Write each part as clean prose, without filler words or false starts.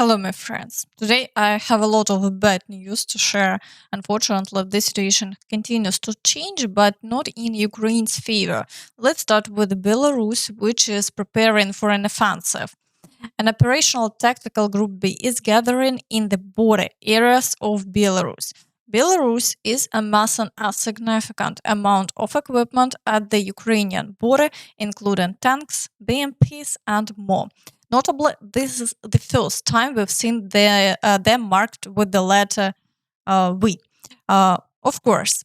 Hello, my friends. Today I have a lot of bad news to share. Unfortunately, the situation continues to change, but not in Ukraine's favor. Let's start with Belarus, which is preparing for an offensive. An operational tactical group B is gathering in the border areas of Belarus. Belarus is amassing a significant amount of equipment at the Ukrainian border, including tanks, BMPs, and more. Notably, this is the first time we've seen them marked with the letter V. Of course,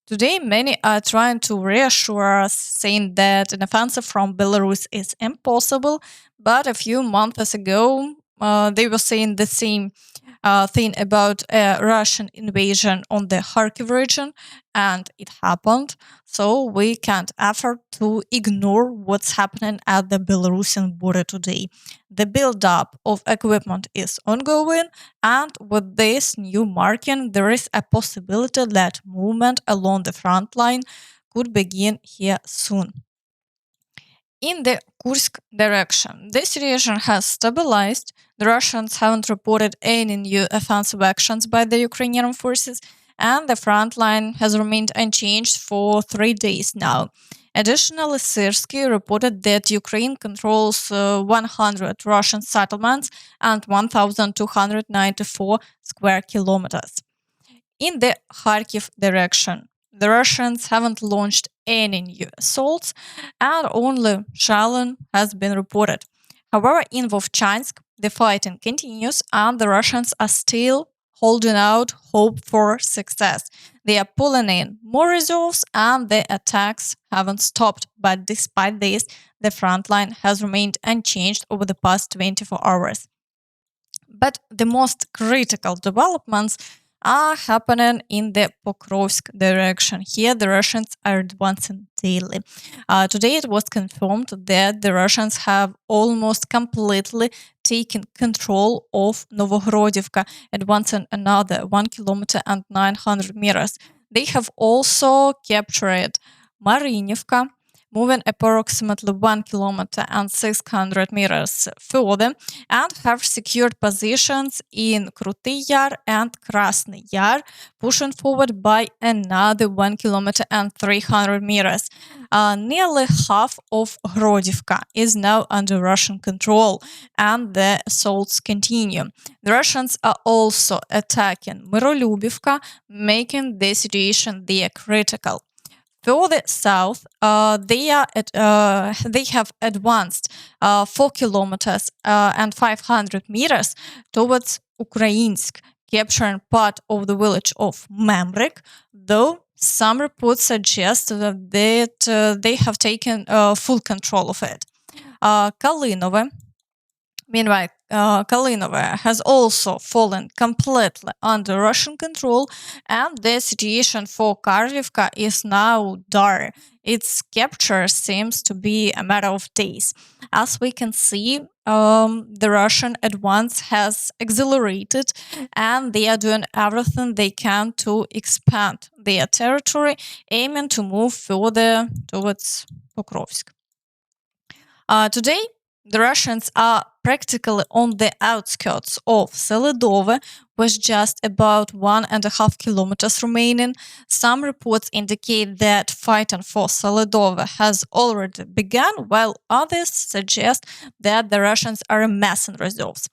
today many are trying to reassure us, saying that an offensive from Belarus is impossible, but a few months ago they were saying the same thing about a Russian invasion on the Kharkiv region, and it happened. So we can't afford to ignore what's happening at the Belarusian border today. The build-up of equipment is ongoing, and with this new marking, there is a possibility that movement along the front line could begin here soon. In the Kursk direction, this region has stabilized. The Russians haven't reported any new offensive actions by the Ukrainian forces, and the front line has remained unchanged for 3 days now. Additionally, Siversk reported that Ukraine controls 100 Russian settlements and 1,294 square kilometers. In the Kharkiv direction, the Russians haven't launched any new assaults, and only shelling has been reported. However, in Vovchansk, the fighting continues, and the Russians are still holding out hope for success. They are pulling in more reserves, and the attacks haven't stopped. But despite this, the front line has remained unchanged over the past 24 hours. But the most critical developments are happening in the Pokrovsk direction. Here, the Russians are advancing daily. Today, it was confirmed that the Russians have almost completely taken control of Novohorodivka, advancing another 1 kilometer and 900 meters. They have also captured Marinivka, moving approximately 1 kilometer and 600 meters further, and have secured positions in Krutый Yar and Krasny Yar, pushing forward by another 1 kilometer and 300 meters. Nearly half of Grodivka is now under Russian control, and the assaults continue. The Russians are also attacking Myrolюбivka, making the situation there critical. Further south, they have advanced 4 kilometers and 500 meters towards Ukrainsk, capturing part of the village of Memrik, though some reports suggest that they have taken full control of it. Kalinove, Meanwhile, Kalinova has also fallen completely under Russian control, and the situation for Karlivka is now dire. Its capture seems to be a matter of days. As we can see, the Russian advance has accelerated, and they are doing everything they can to expand their territory, aiming to move further towards Pokrovsk. Today, the Russians are practically on the outskirts of Seledove, with just about 1.5 kilometers remaining. Some reports indicate that fighting for Seledove has already begun, while others suggest that the Russians are amassing reserves.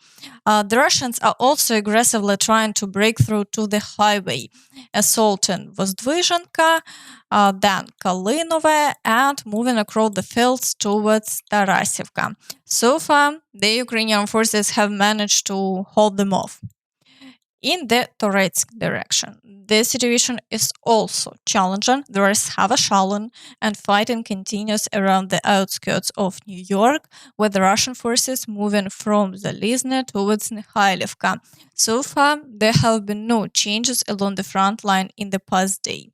The Russians are also aggressively trying to break through to the highway, assaulting Vozdvizhenka, then Kalinove, and moving across the fields towards Tarasivka. So far, the Ukrainian forces have managed to hold them off. In the Toretsk direction, the situation is also challenging. There is heavy shelling, and fighting continues around the outskirts of New York, with the Russian forces moving from Zalizne towards Mikhailivka. So far, there have been no changes along the front line in the past day.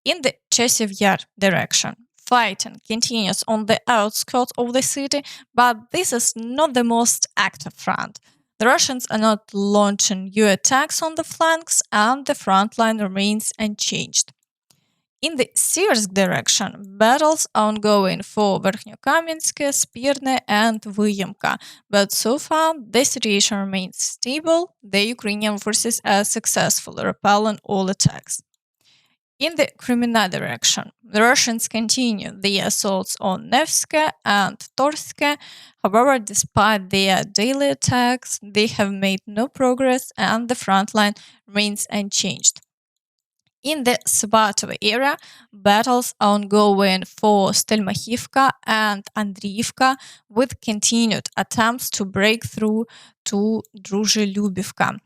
In the Chasiv Yar direction, fighting continues on the outskirts of the city, but this is not the most active front. The Russians are not launching new attacks on the flanks, and the front line remains unchanged. In the Siversk direction, battles are ongoing for Verkhnyokamyansk, Spirne, and Vyemka, but so far the situation remains stable. The Ukrainian forces are successfully repelling all attacks. In the Kreminna direction, the Russians continue their assaults on Nevska and Torska. However, despite their daily attacks, they have made no progress and the front line remains unchanged. In the Svatove area, battles are ongoing for Stelmachivka and Andriivka, with continued attempts to break through to Druzhelyubivka,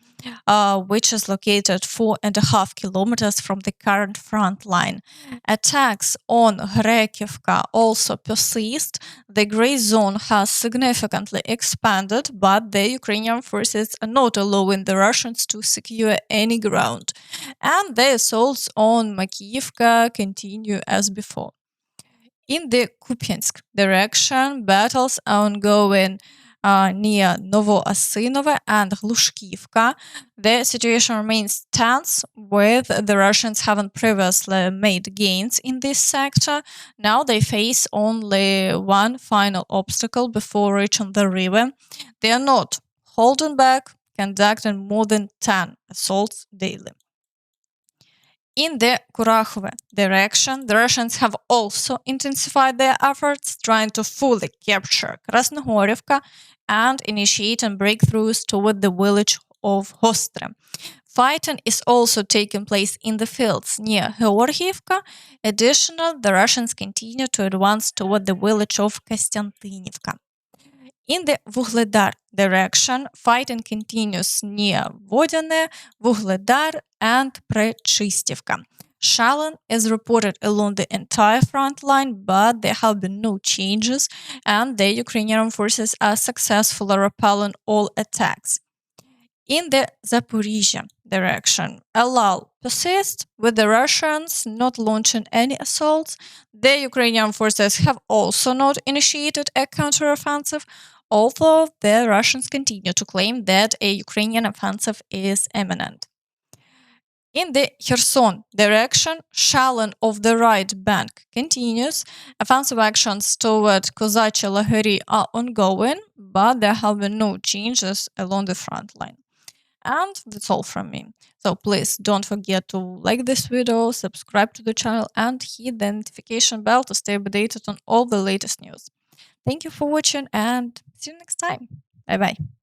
which is located 4.5 kilometers from the current front line. Attacks on Hrekivka also persist. The gray zone has significantly expanded, but the Ukrainian forces are not allowing the Russians to secure any ground. And the assaults on Makiyivka continue as before. In the Kupiansk direction, battles are ongoing near Novoasinove and Glushkivka. The situation remains tense, with the Russians having previously made gains in this sector. Now they face only one final obstacle before reaching the river. They are not holding back, conducting more than 10 assaults daily. In the Kurakhove direction, the Russians have also intensified their efforts, trying to fully capture Krasnohorivka and initiating breakthroughs toward the village of Hostre. Fighting is also taking place in the fields near Georgievka. Additionally, the Russians continue to advance toward the village of Kostiantynivka. In the Vuhledar direction, fighting continues near Vodene, Vuhledar, and Prechistevka. Shelling is reported along the entire front line, but there have been no changes, and the Ukrainian forces are successfully repelling all attacks. In the Zaporizhzhia direction, a lull persists, with the Russians not launching any assaults. The Ukrainian forces have also not initiated a counteroffensive, although the Russians continue to claim that a Ukrainian offensive is imminent. In the Kherson direction, shelling of the right bank continues. Offensive actions toward Kozachye Lageri are ongoing, but there have been no changes along the front line. And that's all from me. So please don't forget to like this video, subscribe to the channel, and hit the notification bell to stay updated on all the latest news. Thank you for watching and see you next time. Bye bye.